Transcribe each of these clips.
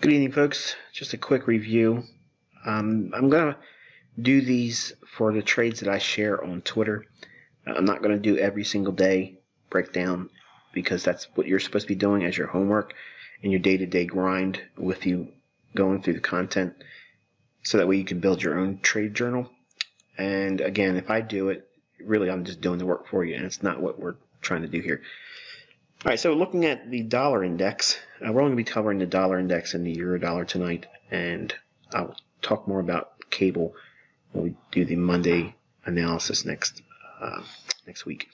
Good evening, folks. Just a quick review. I'm going to do these for the trades that I share on Twitter. I'm not going to do every single day breakdown because that's what you're supposed to be doing as your homework and your day-to-day grind with you going through the content, so that way you can build your own trade journal. And again, if I do it, really I'm just doing the work for you, and it's not what we're trying to do here. All right, so looking at the dollar index, we're only going to be covering the dollar index and the euro dollar tonight, and I'll talk more about cable when we do the Monday analysis next week.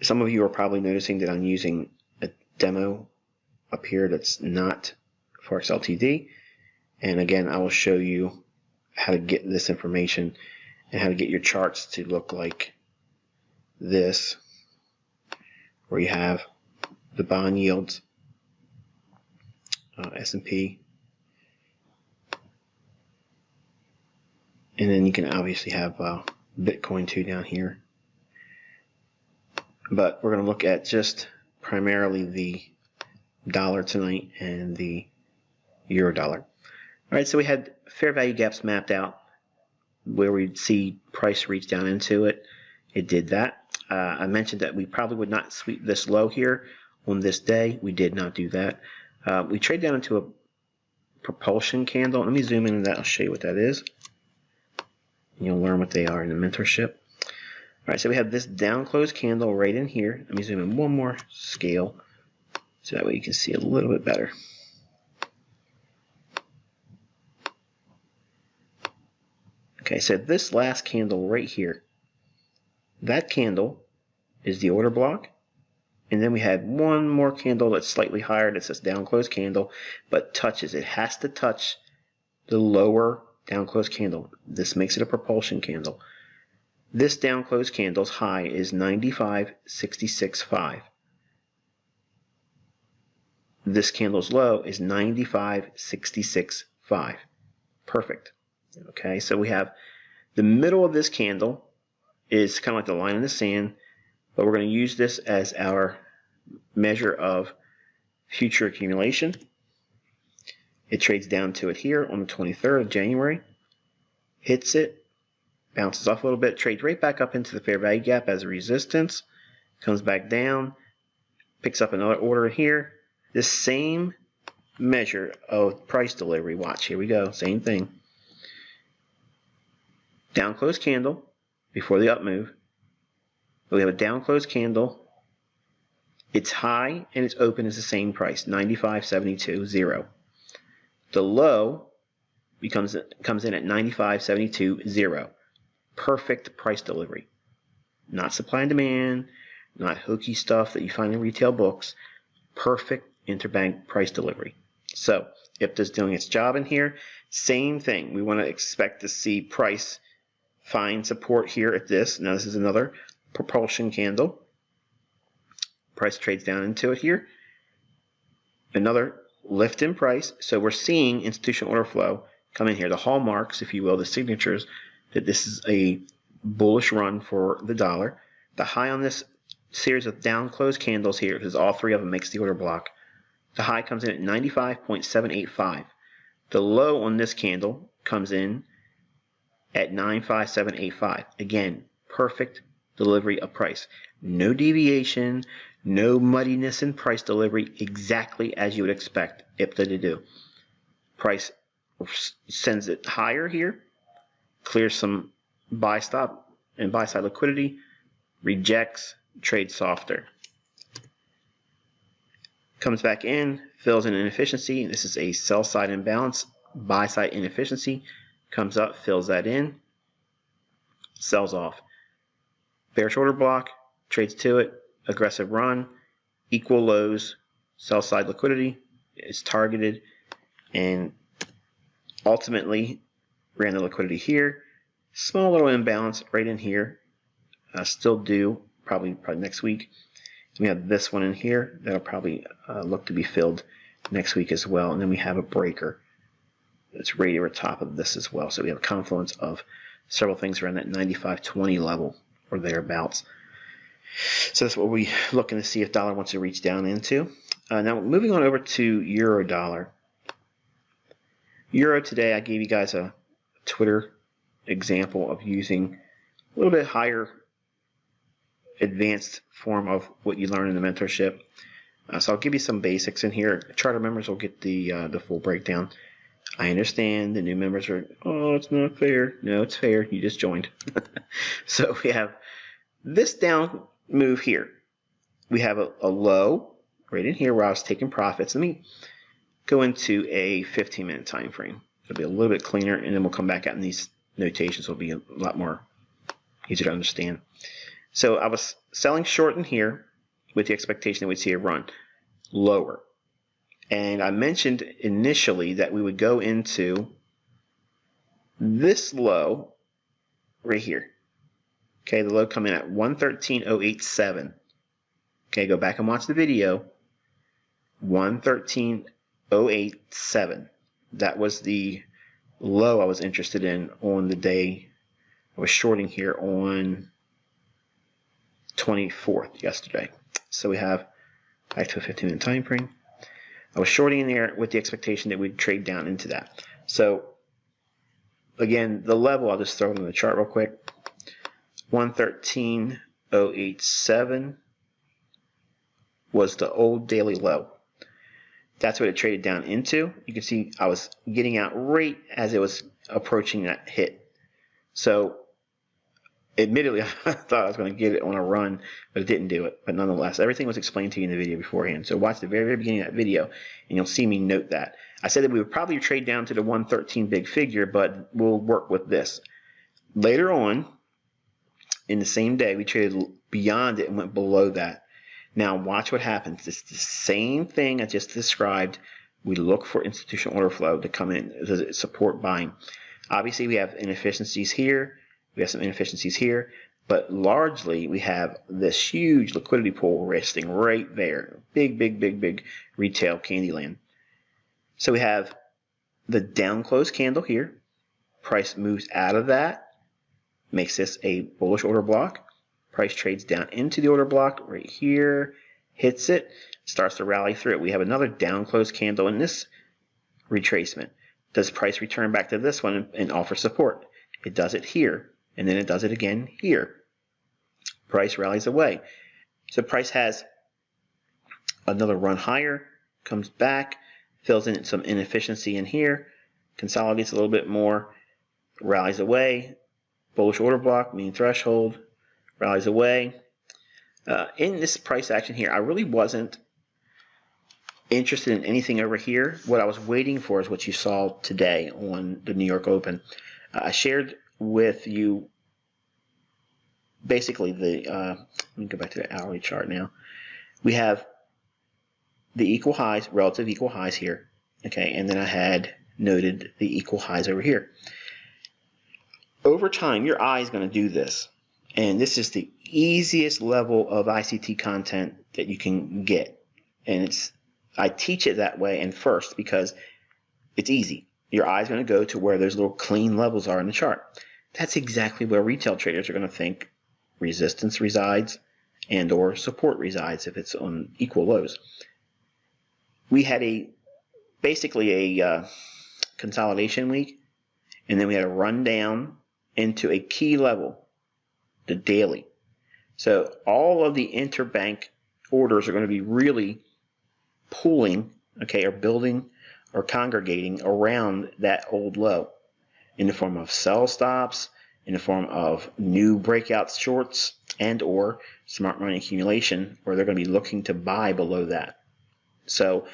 Some of you are probably noticing that I'm using a demo up here that's not Forex Ltd, and again, I will show you how to get this information and how to get your charts to look like this, where you have the bond yields, S&P, and then you can obviously have Bitcoin too down here. But we're going to look at just primarily the dollar tonight and the euro dollar. All right, so we had fair value gaps mapped out where we'd see price reach down into it. It did that. I mentioned that we probably would not sweep this low here on this day. We did not do that. We trade down into a propulsion candle. Let me zoom in on that. I'll show you what that is. You'll learn what they are in the mentorship. All right, so we have this down close candle right in here. Let me zoom in one more scale so that way you can see a little bit better. Okay, so this last candle right here, that candle is the order block, and then we had one more candle that's slightly higher. That's this down close candle, but touches. It has to touch the lower down close candle. This makes it a propulsion candle. This down close candle's high is 95.66.5. This candle's low is 95.66.5. Perfect. Okay, so we have the middle of this candle is kind of like the line in the sand, but we're going to use this as our measure of future accumulation. It trades down to it here on the 23rd of January, hits it, bounces off a little bit, trades right back up into the fair value gap as a resistance, comes back down, picks up another order here. This same measure of price delivery, watch, here we go, same thing. Down close candle before the up move. We have a down close candle. Its high and its open is the same price, 95.72.0. The low comes in at 95.72.0. Perfect price delivery. Not supply and demand, not hokey stuff that you find in retail books. Perfect interbank price delivery. So IPTA's doing its job in here. Same thing. We want to expect to see price find support here at this. Now this is another propulsion candle. Price trades down into it here. Another lift in price. So we're seeing institutional order flow come in here. The hallmarks, if you will, the signatures, that this is a bullish run for the dollar. The high on this series of down close candles here, because all three of them makes the order block, the high comes in at 95.785. The low on this candle comes in at 95785. Again, perfect delivery of price. No deviation, no muddiness in price delivery, exactly as you would expect IPTA to do. Price sends it higher here, clears some buy stop and buy side liquidity, rejects, trades softer. Comes back in, fills in inefficiency. This is a sell side imbalance, buy side inefficiency. Comes up, fills that in, sells off. Bearish order block, trades to it, aggressive run, equal lows, sell side liquidity is targeted, and ultimately ran the liquidity here. Small little imbalance right in here, still due probably next week. We have this one in here that'll probably look to be filled next week as well, and then we have a breaker. It's right over top of this as well. So we have a confluence of several things around that 95.20 level or thereabouts. So that's what we're looking to see if dollar wants to reach down into. Now moving on over to euro dollar. Euro today, I gave you guys a Twitter example of using a little bit higher advanced form of what you learn in the mentorship. So I'll give you some basics in here. Charter members will get the full breakdown. I understand the new members are, oh, it's not fair. No, it's fair. You just joined. So we have this down move here. We have a low right in here where I was taking profits. Let me go into a 15-minute time frame. It'll be a little bit cleaner, and then we'll come back out, and these notations will be a lot more easier to understand. So I was selling short in here with the expectation that we'd see a run lower. And I mentioned initially that we would go into this low right here. Okay, the low coming at 113.087. Okay, go back and watch the video. 113.087. That was the low I was interested in on the day I was shorting here on 24th yesterday. So we have back to a 15-minute time frame. I was shorting in there with the expectation that we'd trade down into that. So again, the level, I'll just throw it in the chart real quick. 113.087 was the old daily low. That's what it traded down into. You can see I was getting out right as it was approaching that hit. So admittedly, I thought I was going to get it on a run, but it didn't do it. But nonetheless, everything was explained to you in the video beforehand. So watch the very, very beginning of that video, and you'll see me note that. I said that we would probably trade down to the 113 big figure, but we'll work with this. Later on, in the same day, we traded beyond it and went below that. Now watch what happens. It's the same thing I just described. We look for institutional order flow to come in to support buying. Obviously, we have inefficiencies here. We have some inefficiencies here, but largely we have this huge liquidity pool resting right there. Big, big, big, big retail candy land. So we have the down close candle here. Price moves out of that, makes this a bullish order block. Price trades down into the order block right here, hits it, starts to rally through it. We have another down close candle in this retracement. Does price return back to this one and offer support? It does it here. And then it does it again here. Price rallies away. So price has another run higher, comes back, fills in some inefficiency in here, consolidates a little bit more, rallies away, bullish order block, mean threshold, rallies away. In this price action here, I really wasn't interested in anything over here. What I was waiting for is what you saw today on the New York Open. I shared with you basically the let me go back to the hourly chart now. We have the equal highs, relative equal highs here, okay, and then I had noted the equal highs over here. Over time, your eye is going to do this, and this is the easiest level of ICT content that you can get, and I teach it that way and first because it's easy. Your eye is going to go to where those little clean levels are in the chart. That's exactly where retail traders are going to think resistance resides and or support resides if it's on equal lows. We had basically a consolidation week, and then we had a run down into a key level, the daily. So all of the interbank orders are going to be really pooling, okay, or building or congregating around that old low in the form of sell stops, in the form of new breakout shorts and or smart money accumulation, where they're going to be looking to buy below that. So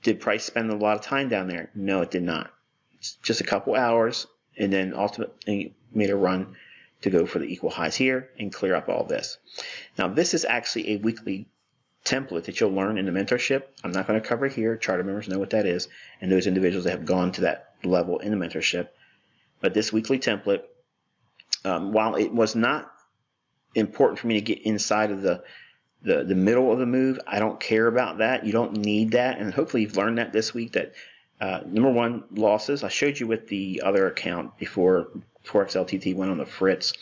did price spend a lot of time down there? No, it did not. It's just a couple hours, and then ultimately made a run to go for the equal highs here and clear up all this. Now this is actually a weekly template that you'll learn in the mentorship. I'm not going to cover here. Charter members know what that is, and those individuals that have gone to that level in the mentorship. But this weekly template, while it was not important for me to get inside of the middle of the move, I don't care about that. You don't need that, and hopefully you've learned that this week. That number one, losses. I showed you with the other account before Forex LTT went on the fritz.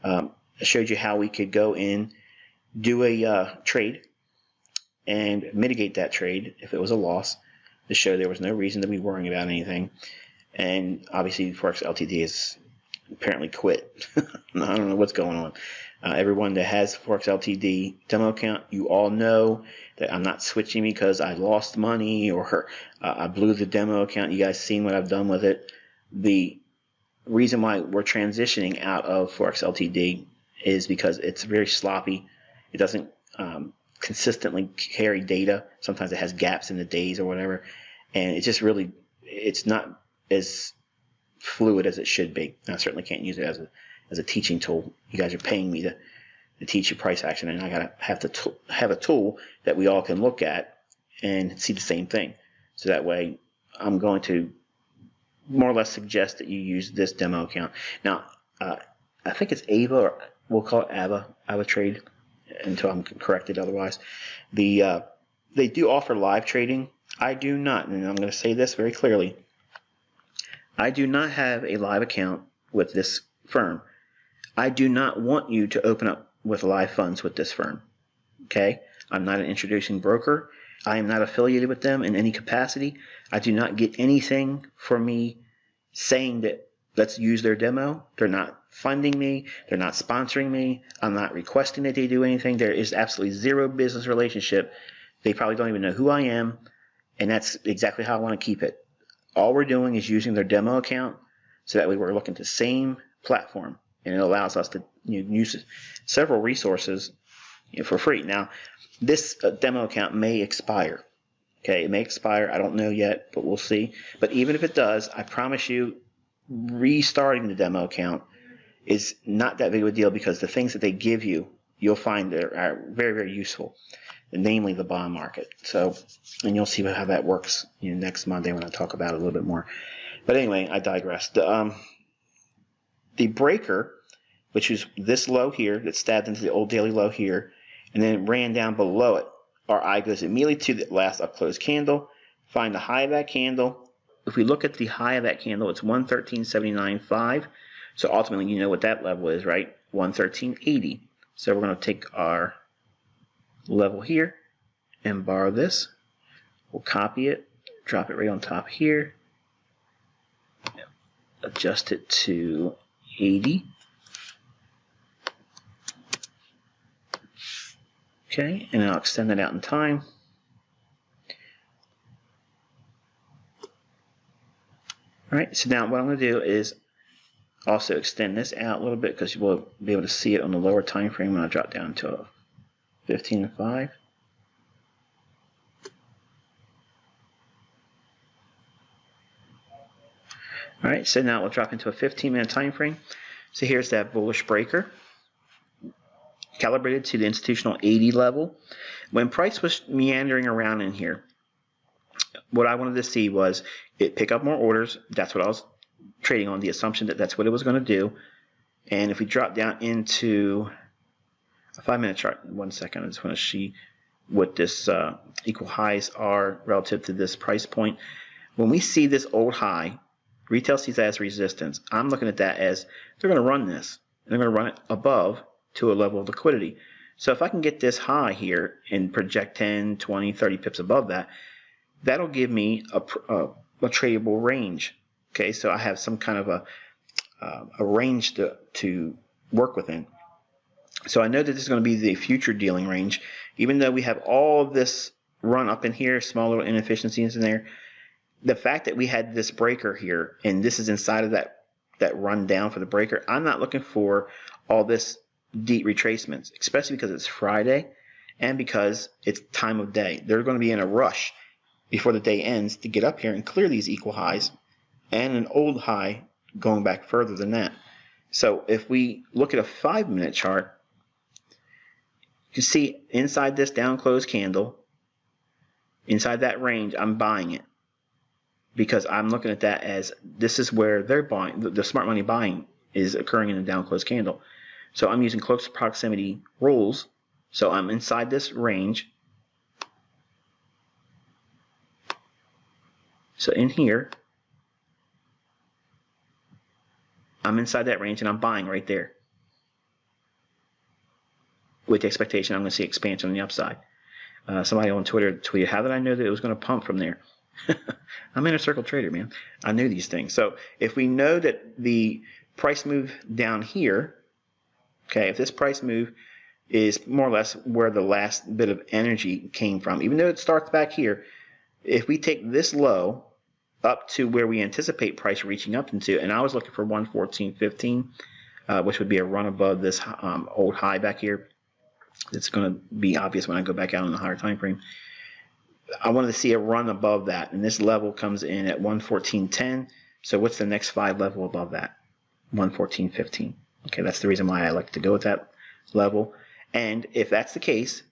I showed you how we could go in, do a trade, and mitigate that trade if it was a loss to show there was no reason to be worrying about anything. And obviously Forex Ltd is apparently quit. I don't know what's going on. Everyone that has Forex Ltd demo account, you all know that I'm not switching because I lost money or I blew the demo account. You guys seen what I've done with it. The reason why we're transitioning out of Forex Ltd is because it's very sloppy. It doesn't consistently carry data. Sometimes it has gaps in the days or whatever, and it's just really, it's not as fluid as it should be. I certainly can't use it as a teaching tool. You guys are paying me to teach you price action, and I gotta have a tool that we all can look at and see the same thing. So that way, I'm going to more or less suggest that you use this demo account. Now, I think it's Ava, or we'll call it Ava Trade until I'm corrected otherwise. They do offer live trading. I do not, and I'm going to say this very clearly. I do not have a live account with this firm. I do not want you to open up with live funds with this firm. Okay? I'm not an introducing broker. I am not affiliated with them in any capacity. I do not get anything for me saying that let's use their demo. They're not funding me. They're not sponsoring me. I'm not requesting that they do anything. There is absolutely zero business relationship. They probably don't even know who I am, and that's exactly how I want to keep it. All we're doing is using their demo account so that way we're looking at the same platform, and it allows us to use several resources for free. Now, this demo account may expire. Okay, it may expire. I don't know yet, but we'll see. But even if it does, I promise you, restarting the demo account is not that big of a deal, because the things that they give you, you'll find are very, very useful, namely the bond market. So, and you'll see how that works next Monday when I talk about it a little bit more. But anyway, I digress. The breaker, which is this low here, that stabbed into the old daily low here, and then ran down below it, our eye goes immediately to the last up close candle, find the high of that candle. If we look at the high of that candle, it's 113.79.5. So ultimately, you know what that level is, right? 113.80. So we're going to take our level here and borrow this. We'll copy it, drop it right on top here, adjust it to 80. Okay, and I'll extend that out in time. All right, so now what I'm going to do is also extend this out a little bit, because you will be able to see it on the lower time frame when I drop down to a 15 and 5. All right, so now we'll drop into a 15-minute time frame. So here's that bullish breaker, calibrated to the institutional 80 level. When price was meandering around in here, what I wanted to see was it pick up more orders. That's what I was trading on, the assumption that that's what it was going to do. And if we drop down into a 5-minute chart, 1 second, I just want to see what this equal highs are relative to this price point. When we see this old high, retail sees that as resistance. I'm looking at that as they're going to run this. They're going to run it above to a level of liquidity. So if I can get this high here and project 10, 20, 30 pips above that, that'll give me a tradable range. Okay, so I have some kind of a range to work within. So I know that this is going to be the future dealing range, even though we have all of this run up in here, small little inefficiencies in there. The fact that we had this breaker here, and this is inside of that run down for the breaker, I'm not looking for all this deep retracements, especially because it's Friday and because it's time of day. They're going to be in a rush before the day ends to get up here and clear these equal highs and an old high going back further than that. So if we look at a 5-minute chart, you can see inside this down close candle, inside that range, I'm buying it, because I'm looking at that as this is where they're buying, the smart money buying is occurring in a down close candle. So I'm using close proximity rules. So I'm inside this range. So in here, I'm inside that range and I'm buying right there, with the expectation I'm going to see expansion on the upside. Somebody on Twitter tweeted, how did I know that it was going to pump from there? I'm in a circle trader, man. I knew these things. So if we know that the price move down here, okay, if this price move is more or less where the last bit of energy came from, even though it starts back here, if we take this low up to where we anticipate price reaching up into, and I was looking for 114.15, which would be a run above this old high back here. It's going to be obvious when I go back out on the higher time frame. I wanted to see a run above that, and this level comes in at 114.10. So what's the next 5 level above that? 114.15. Okay, that's the reason why I like to go with that level. And if that's the case,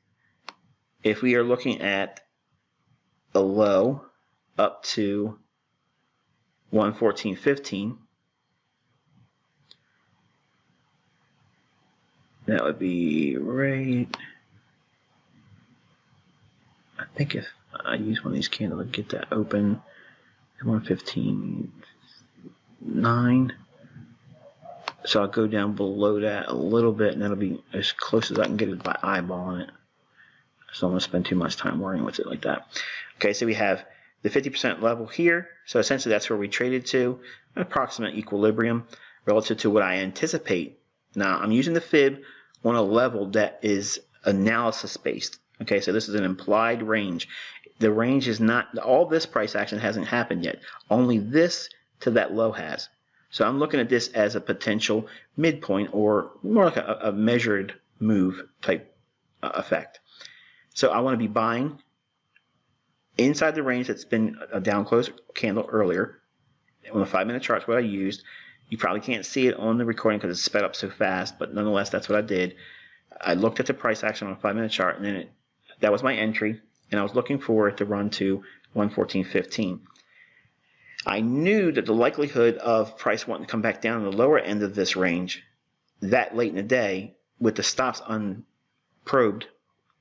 if we are looking at a low up to 114.15, that would be right. I think if I use one of these candles to get that open, 115.9. So I'll go down below that a little bit, and that'll be as close as I can get it by eyeballing it. So I'm going to spend too much time worrying with it like that. Okay, so we have the 50% level here. So essentially that's where we traded to, an approximate equilibrium relative to what I anticipate. Now I'm using the fib on a level that is analysis based. Okay, so this is an implied range. The range is not, all this price action hasn't happened yet. Only this to that low has. So I'm looking at this as a potential midpoint, or more like a measured move type effect. So I want to be buying inside the range that's been a down close candle earlier. On the 5-minute chart is what I used. You probably can't see it on the recording because it's sped up so fast, but nonetheless, that's what I did. I looked at the price action on a 5-minute chart, and then that was my entry, and I was looking for it to run to 114.15. I knew that the likelihood of price wanting to come back down to the lower end of this range that late in the day with the stops unprobed,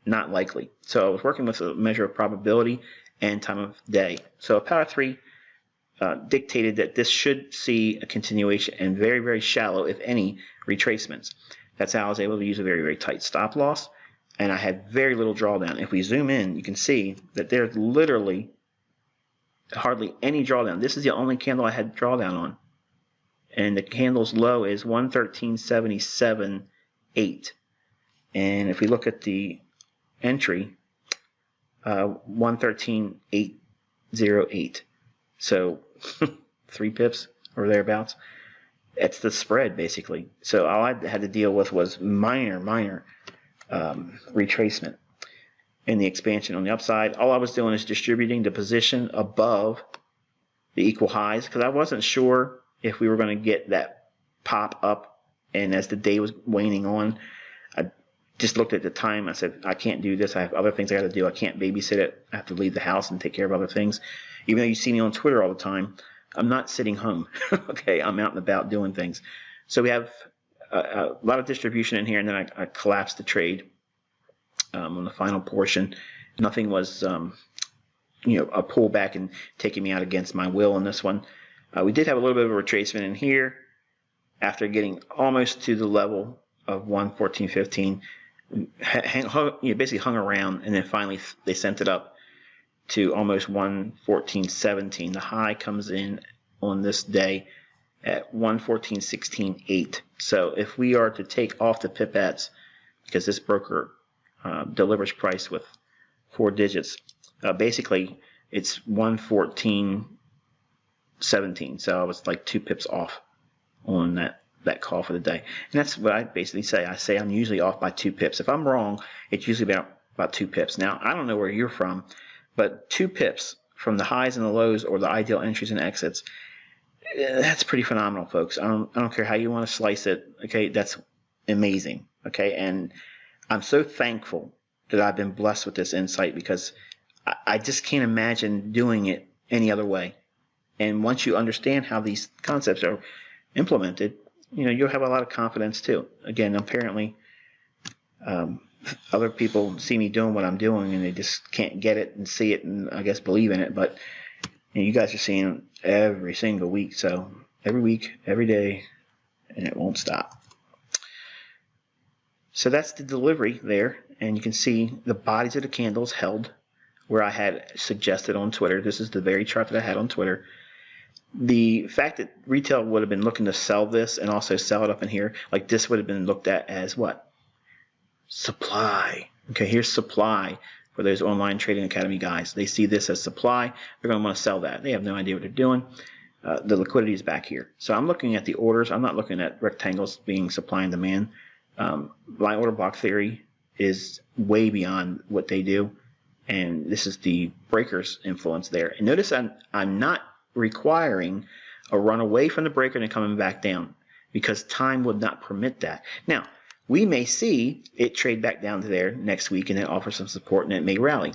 not likely. So I was working with a measure of probability and time of day. So Power 3 dictated that this should see a continuation and very, very shallow, if any, retracements. That's how I was able to use a very, very tight stop loss, and I had very little drawdown. If we zoom in, you can see that there's literally hardly any drawdown. This is the only candle I had drawdown on, and the candle's low is 113.77.8. And if we look at the entry, 113.808. So 3 pips or thereabouts. It's the spread basically. So all I had to deal with was minor retracement in the expansion on the upside. All I was doing is distributing the position above the equal highs because I wasn't sure if we were going to get that pop up. And as the day was waning on, I just looked at the time. I said, I can't do this. I have other things I got to do. I can't babysit it. I have to leave the house and take care of other things. Even though you see me on Twitter all the time, I'm not sitting home. Okay, I'm out and about doing things. So we have a lot of distribution in here, and then I collapsed the trade on the final portion. Nothing was, a pullback and taking me out against my will on this one. We did have a little bit of a retracement in here after getting almost to the level of 114.15. Basically hung around, and then finally they sent it up to almost 114.17. The high comes in on this day at 114.16.8. So if we are to take off the pipettes, because this broker delivers price with 4 digits, basically it's 114.17. So I was like 2 pips off on that call for the day. And that's what I basically say. I say I'm usually off by 2 pips. If I'm wrong, it's usually about 2 pips. Now, I don't know where you're from, but 2 pips from the highs and the lows, or the ideal entries and exits, that's pretty phenomenal, folks. I don't care how you want to slice it. Okay, that's amazing. Okay, and I'm so thankful that I've been blessed with this insight, because I just can't imagine doing it any other way. And once you understand how these concepts are implemented, you'll have a lot of confidence too. Again, apparently, other people see me doing what I'm doing, and they just can't get it and see it and I guess believe in it. But you guys are seeing it every single week. So every week, every day, and it won't stop. So that's the delivery there. And you can see the bodies of the candles held where I had suggested on Twitter. This is the very chart that I had on Twitter. The fact that retail would have been looking to sell this and also sell it up in here, like this would have been looked at as what? Supply. Okay, here's supply for those online trading academy guys. They see this as supply. They're going to want to sell that. They have no idea what they're doing. The liquidity is back here. So I'm looking at the orders. I'm not looking at rectangles being supply and demand. My order block theory is way beyond what they do. And this is the breakers influence there. And notice I'm not requiring a run away from the breaker and coming back down, because time would not permit that. Now, we may see it trade back down to there next week and then offer some support, and it may rally.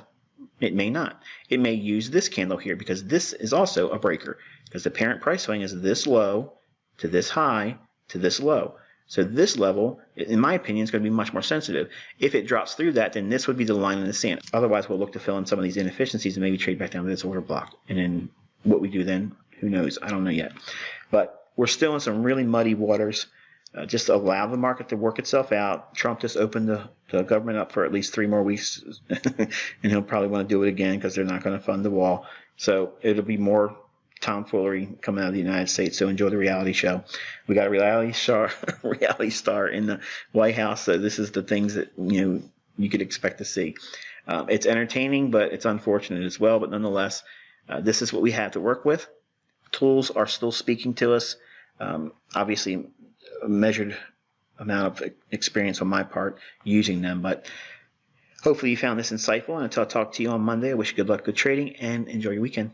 It may not. It may use this candle here, because this is also a breaker, because the parent price swing is this low to this high to this low. So this level, in my opinion, is going to be much more sensitive. If it drops through that, then this would be the line in the sand. Otherwise, we'll look to fill in some of these inefficiencies and maybe trade back down to this order block. And then what we do then, who knows? I don't know yet. But we're still in some really muddy waters. Just allow the market to work itself out. Trump just opened the government up for at least 3 more weeks, and he'll probably want to do it again because they're not going to fund the wall. So it'll be more tomfoolery coming out of the United States. So enjoy the reality show. We got a reality star in the White House. So this is the things that you could expect to see. It's entertaining, but it's unfortunate as well. But nonetheless, this is what we have to work with. Tools are still speaking to us. Obviously, a measured amount of experience on my part using them, but hopefully you found this insightful. And until I talk to you on Monday, I wish you good luck, good trading, and enjoy your weekend.